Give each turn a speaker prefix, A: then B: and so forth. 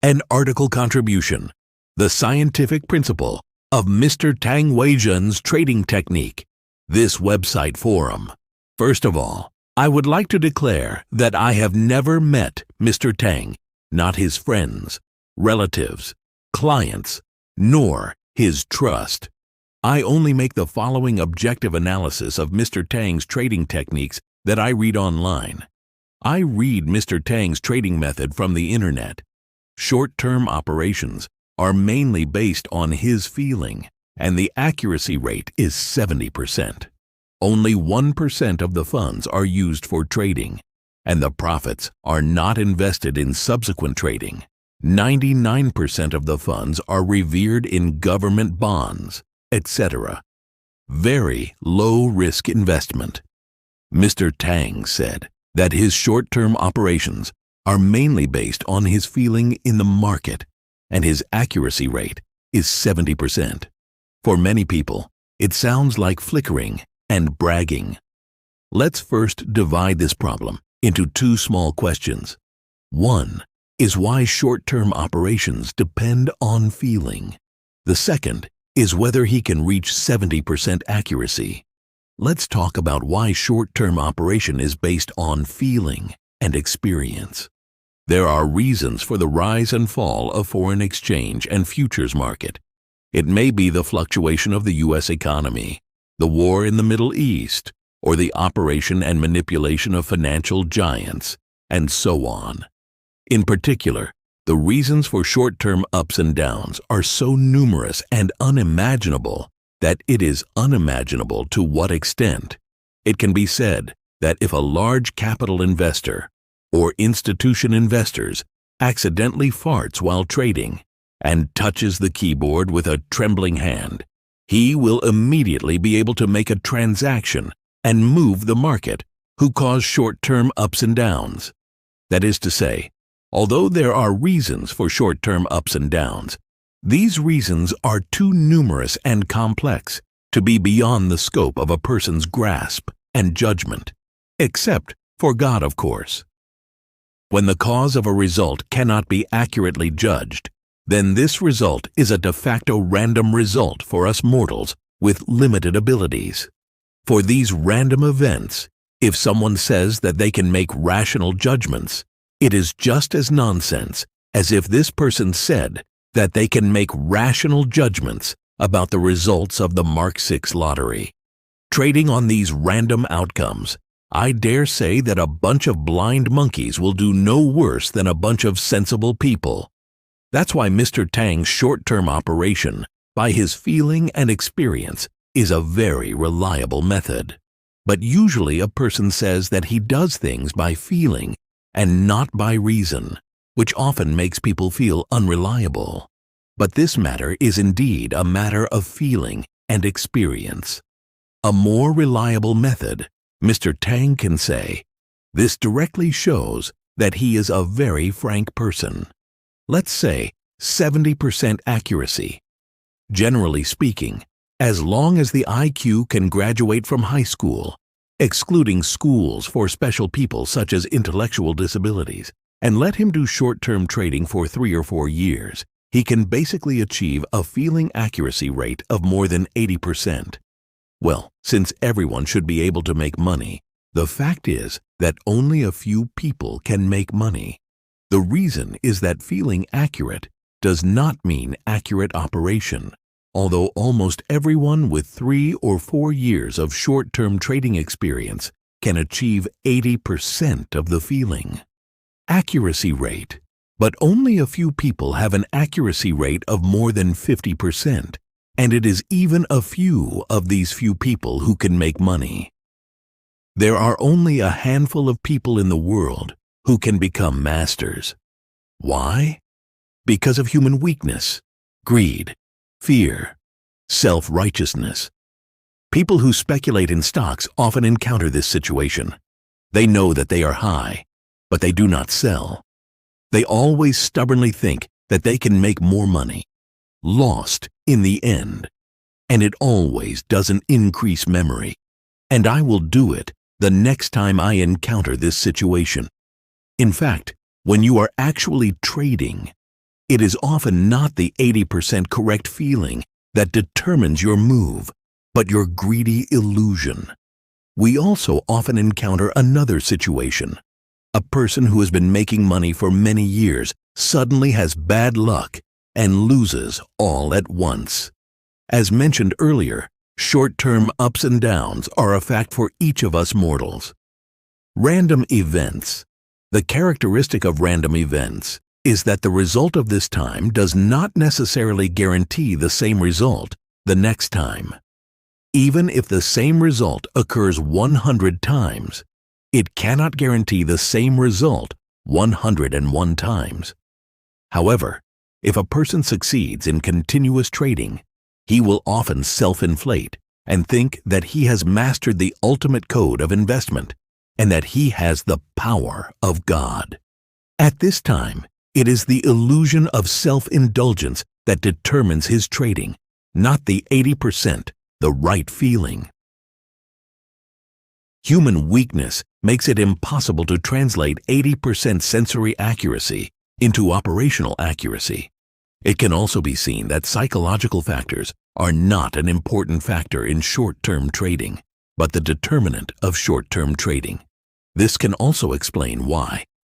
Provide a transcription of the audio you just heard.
A: An article contribution. The scientific principle of Mr. Tang Weizhen's trading technique. This website forum. First of all, I would like to declare that I have never met Mr. Tang, not his friends, relatives, clients, nor his trust. I only make the following objective analysis of Mr. Tang's trading techniques that I read online. I read Mr. Tang's trading method from the internet. Short-term operations are mainly based on his feeling, and the accuracy rate is 70%. Only 1% of the funds are used for trading, and the profits are not invested in subsequent trading. 99% of the funds are revered in government bonds, etc. Very low-risk investment. Mr. Tang said that his short-term operations are mainly based on his feeling in the market, and his accuracy rate is 70%. For many people, it sounds like flickering and bragging. Let's first divide this problem into two small questions. One is why short-term operations depend on feeling. The second is whether he can reach 70% accuracy. Let's talk about why short-term operation is based on feeling and experience. There are reasons for the rise and fall of foreign exchange and futures market. It may be the fluctuation of the U.S. economy, the war in the Middle East, or the operation and manipulation of financial giants, and so on. In particular, the reasons for short-term ups and downs are so numerous and unimaginable that it is unimaginable to what extent. It can be said that if a large capital investor or institution investors accidentally farts while trading and touches the keyboard with a trembling hand, he will immediately be able to make a transaction and move the market, who cause short-term ups and downs. That is to say, although there are reasons for short-term ups and downs, these reasons are too numerous and complex to be beyond the scope of a person's grasp and judgment, except for God, of course. When the cause of a result cannot be accurately judged, then this result is a de facto random result for us mortals with limited abilities. For these random events, if someone says that they can make rational judgments, it is just as nonsense as if this person said that they can make rational judgments about the results of the Mark 6 lottery. Trading on these random outcomes, I dare say that a bunch of blind monkeys will do no worse than a bunch of sensible people. That's why Mr. Tang's short-term operation, by his feeling and experience, is a very reliable method. But usually a person says that he does things by feeling and not by reason, which often makes people feel unreliable. But this matter is indeed a matter of feeling and experience. A more reliable method, Mr. Tang can say, this directly shows that he is a very frank person. Let's say 70% accuracy. Generally speaking, as long as the IQ can graduate from high school, excluding schools for special people such as intellectual disabilities, and let him do short-term trading for 3 or 4 years, he can basically achieve a feeling accuracy rate of more than 80%. Well, since everyone should be able to make money, the fact is that only a few people can make money. The reason is that feeling accurate does not mean accurate operation, although almost everyone with 3 or 4 years of short-term trading experience can achieve 80% of the feeling. Accuracy rate, but only a few people have an accuracy rate of more than 50%, and it is even a few of these few people who can make money. There are only a handful of people in the world who can become masters. Why? Because of human weakness, greed, fear, self-righteousness. People who speculate in stocks often encounter this situation. They know that they are high, but they do not sell. They always stubbornly think that they can make more money, lost in the end, and it always doesn't increase memory. And I will do it the next time I encounter this situation. In fact, when you are actually trading, It is often not the 80% correct feeling that determines your move, but your greedy illusion. We also often encounter another situation. A person who has been making money for many years suddenly has bad luck and loses all at once. As mentioned earlier, short-term ups and downs are a fact for each of us mortals. Random events. The characteristic of random events is that the result of this time does not necessarily guarantee the same result the next time. Even if the same result occurs 100 times, it cannot guarantee the same result 101 times. However, if a person succeeds in continuous trading, he will often self-inflate and think that he has mastered the ultimate code of investment and that he has the power of God. At this time, it is the illusion of self-indulgence that determines his trading, not the 80%, the right feeling. Human weakness makes it impossible to translate 80% sensory accuracy into operational accuracy. It can also be seen that psychological factors are not an important factor in short-term trading, but the determinant of short-term trading. This can also explain why,